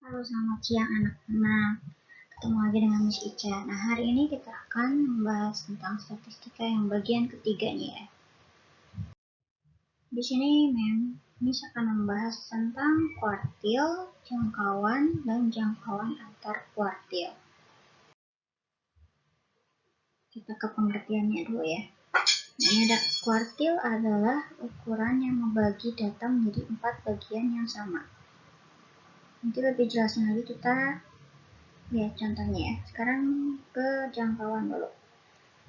Halo, selamat siang anak-anak. Ketemu lagi dengan Miss Ica. Nah, hari ini kita akan membahas tentang statistika yang bagian ketiganya ya. Di sini Miss akan membahas tentang kuartil, jangkauan, dan jangkauan antar kuartil. Kita ke pengertiannya dulu ya. Nah, ini ada kuartil adalah ukuran yang membagi data menjadi 4 bagian yang sama. Nanti lebih jelasnya lagi kita lihat contohnya ya. Sekarang ke jangkauan dulu.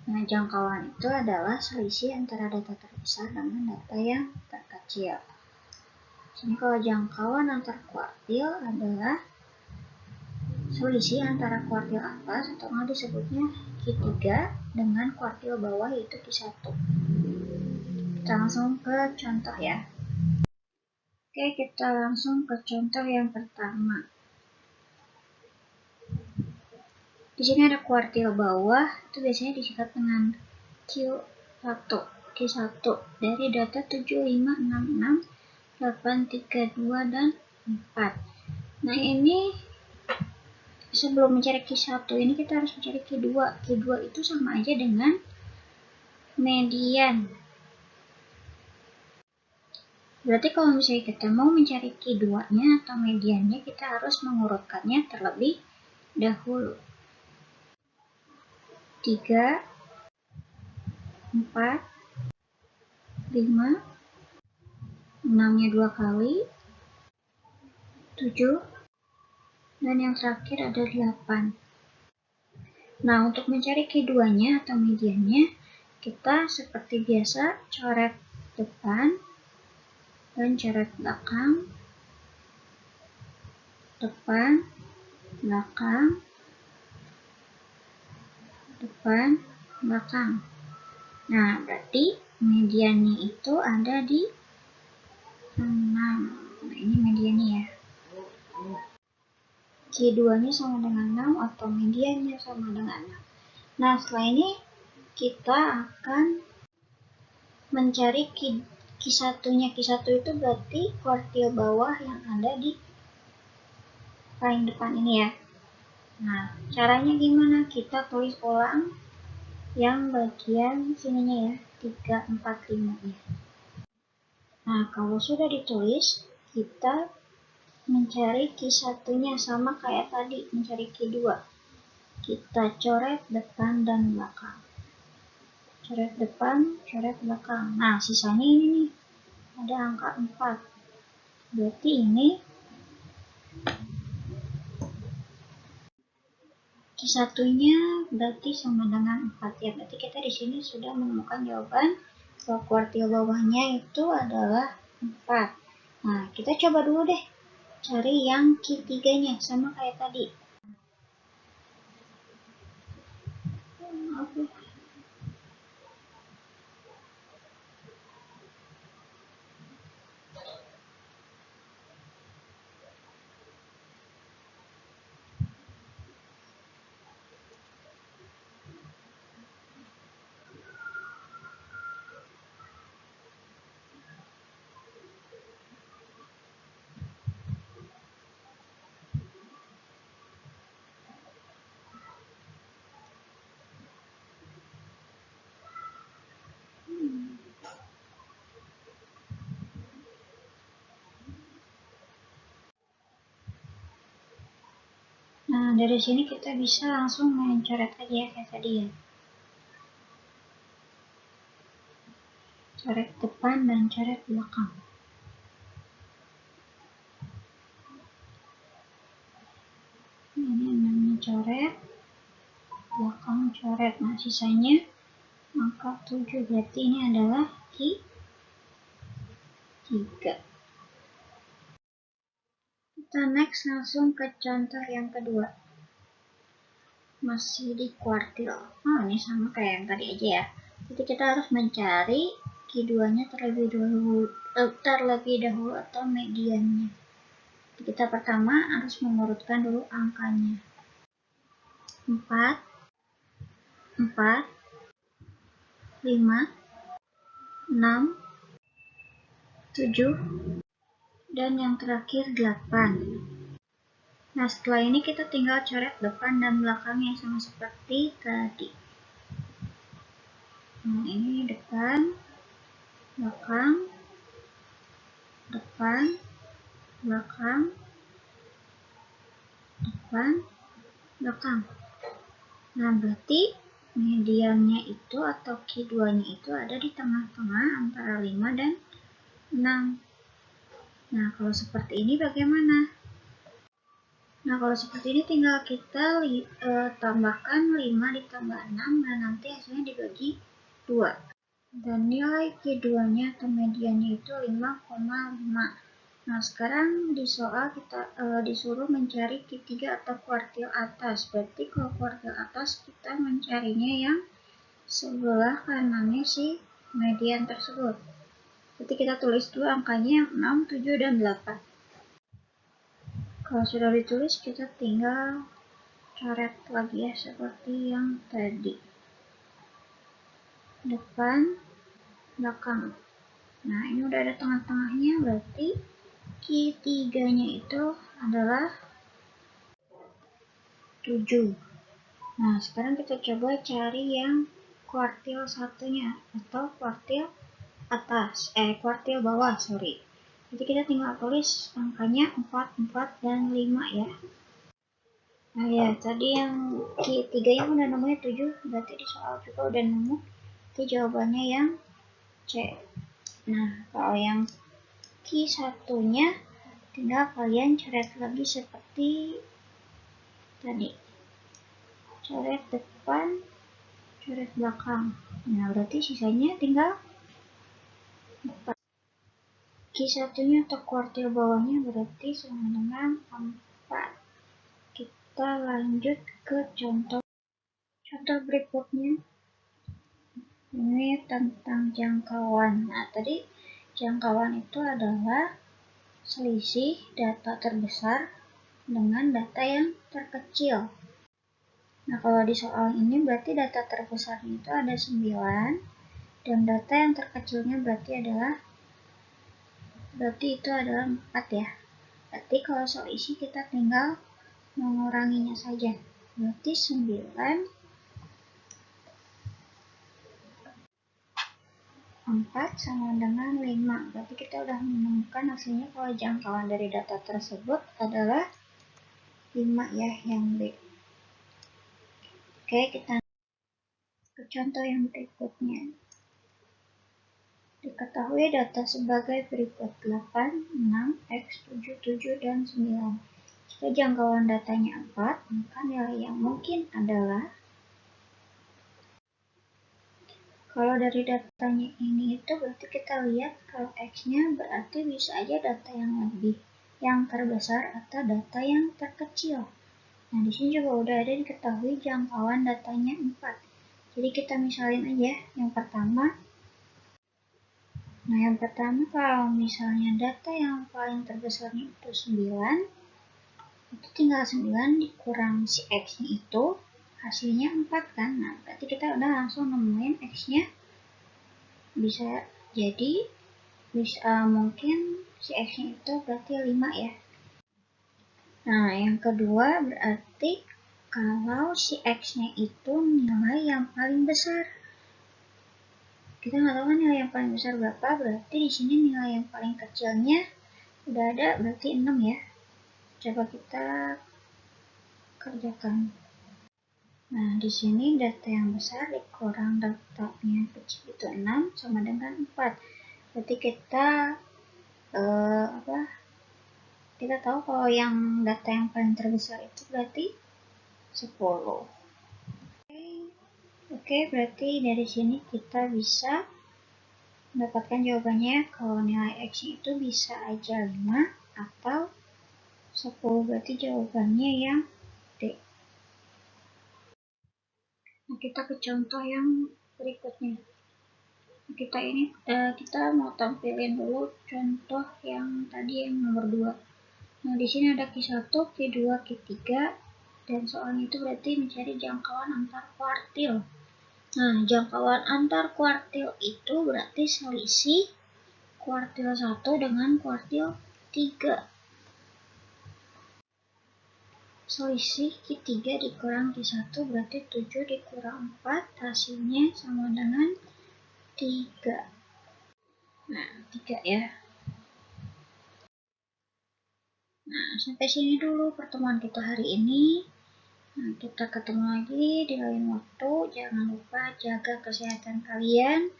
Nah, jangkauan itu adalah selisih antara data terbesar dengan data yang terkecil. Jadi kalau jangkauan antar kuartil adalah selisih antara kuartil atas atau disebutnya Q3 dengan kuartil bawah yaitu Q1. Kita langsung ke contoh ya. Oke, kita langsung ke contoh yang pertama. Di sini ada kuartil bawah, itu biasanya disingkat dengan Q1 dari data 7566, 832 dan 4. Nah, ini sebelum mencari Q1 ini kita harus mencari Q2. Q2 itu sama aja dengan median. Berarti kalau misalnya kita mau mencari Q2-nya atau mediannya, kita harus mengurutkannya terlebih dahulu. 3, 4, 5, 6-nya 2 kali, 7, dan yang terakhir ada 8. Nah, untuk mencari Q2-nya atau mediannya, kita seperti biasa coret depan dan coret belakang, depan, belakang, depan, belakang. Nah, berarti mediannya itu ada di 6. Nah, ini mediannya ya. Q2-nya sama dengan 6 atau mediannya sama dengan 6. Nah, setelah ini kita akan mencari Q1-nya. Q1 itu berarti kuartil bawah yang ada di paling depan ini ya. Nah, caranya gimana? Kita tulis ulang yang bagian sininya ya, 3, 4, 5-nya. Nah, kalau sudah ditulis, kita mencari Q1-nya sama kayak tadi, mencari Q2. Kita coret depan dan belakang. Coret depan, coret belakang. Nah, sisanya ini nih. Ada angka 4. Berarti ini Q1-nya berarti sama dengan 4 ya. Berarti kita di sini sudah menemukan jawaban bahwa kuartil bawahnya itu adalah 4. Nah, kita coba dulu deh cari yang Q3-nya sama kayak tadi. Oke. Nah, dari sini kita bisa langsung main coret aja ya kayak tadi ya. Coret depan dan coret belakang. Ini namanya coret, belakang coret. Nah, sisanya angka 7. Berarti ini adalah Q3. Kita next langsung ke contoh yang kedua. Masih di kuartil. Oh, ini sama kayak yang tadi aja ya. Jadi kita harus mencari Q2-nya terlebih dahulu atau mediannya. Kita pertama harus mengurutkan dulu angkanya. 4, 4, 5, 6, 7, dan yang terakhir 8. Nah, setelah ini kita tinggal coret depan dan belakangnya sama seperti tadi. Nah, ini depan, belakang, depan, belakang, depan, belakang. Nah, berarti mediannya itu atau Q2-nya itu ada di tengah-tengah antara 5 dan 6. Nah, kalau seperti ini bagaimana? Nah, kalau seperti ini tinggal kita tambahkan 5 ditambah 6 dan nanti hasilnya dibagi 2. Dan nilai Q2-nya atau mediannya itu 5,5. Nah, sekarang di soal kita disuruh mencari Q3 atau kuartil atas. Berarti kalau kuartil atas kita mencarinya yang sebelah kanannya si median tersebut. Berarti kita tulis dulu angkanya yang 6, 7, dan 8. Kalau sudah ditulis, kita tinggal coret lagi ya, seperti yang tadi. Depan, belakang. Nah, ini udah ada tengah-tengahnya, berarti Q3-nya itu adalah 7. Nah, sekarang kita coba cari yang kuartil satunya atau kuartil atas, kuartil bawah, sorry. Jadi kita tinggal tulis angkanya 4, 4, dan 5 ya. Nah ya, tadi yang Q3 yang udah nemunya 7, berarti di soal juga udah nemu. Itu jawabannya yang C. Nah, kalau yang Q1-nya tinggal kalian coret lagi seperti tadi. Coret depan, coret belakang. Nah, berarti sisanya tinggal depan. Q1-nya atau kuartil bawahnya berarti sama dengan 4. Kita lanjut ke contoh berikutnya. Ini tentang jangkauan. Nah, tadi jangkauan itu adalah selisih data terbesar dengan data yang terkecil. Nah, kalau di soal ini berarti data terbesarnya itu ada 9 dan data yang terkecilnya berarti itu adalah 4 ya. Berarti kalau selisih kita tinggal menguranginya saja. Berarti 9 4 sama dengan 5. Berarti kita udah menemukan hasilnya kalau jangkauan dari data tersebut adalah 5 ya, yang B. Oke, kita ke contoh yang berikutnya. Diketahui data sebagai berikut: 8, 6, X, 7, 7, dan 9. Jika jangkauan datanya 4, maka nilai yang mungkin adalah, kalau dari datanya ini itu berarti kita lihat kalau X-nya berarti bisa aja data yang terbesar atau data yang terkecil. Nah, di sini juga udah ada diketahui jangkauan datanya 4. Jadi kita misalin aja yang pertama. Nah, yang pertama kalau misalnya data yang paling terbesarnya itu 9, itu tinggal 9 dikurang si X-nya itu, hasilnya 4 kan. Nah, berarti kita udah langsung nemuin X-nya bisa jadi mungkin si X-nya itu berarti 5 ya. Nah, yang kedua berarti kalau si X-nya itu nilai yang paling besar. Kita nggak tahu kan nilai yang paling besar berapa, berarti di sini nilai yang paling kecilnya udah ada, berarti 6 ya. Coba kita kerjakan. Nah, di sini data yang besar dikurang data yang kecil itu 6 sama dengan 4. Berarti kita kita tahu kalau yang data yang paling terbesar itu berarti 10. Oke, berarti dari sini kita bisa mendapatkan jawabannya kalau nilai X itu bisa aja 5 atau 10. Berarti jawabannya yang D. Nah, kita ke contoh yang berikutnya. Kita mau tampilin dulu contoh yang tadi yang nomor 2. Nah, di sini ada Q1, Q2, Q3, dan soalnya itu berarti mencari jangkauan antar kuartil. Nah, jangkauan antar kuartil itu berarti selisih kuartil 1 dengan kuartil 3. selisih Q3 dikurang Q1 berarti 7 dikurang 4, hasilnya sama dengan 3. Nah, 3 ya. Nah, sampai sini dulu pertemuan kita hari ini. Nah, kita ketemu lagi di lain waktu. Jangan lupa jaga kesehatan kalian.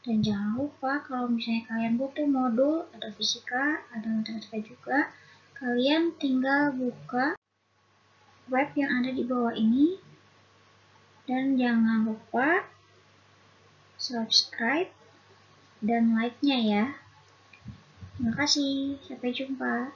Dan jangan lupa kalau misalnya kalian butuh modul, ada fisika, ada matematika juga, kalian tinggal buka web yang ada di bawah ini. Dan jangan lupa subscribe dan like-nya ya. Terima kasih, sampai jumpa.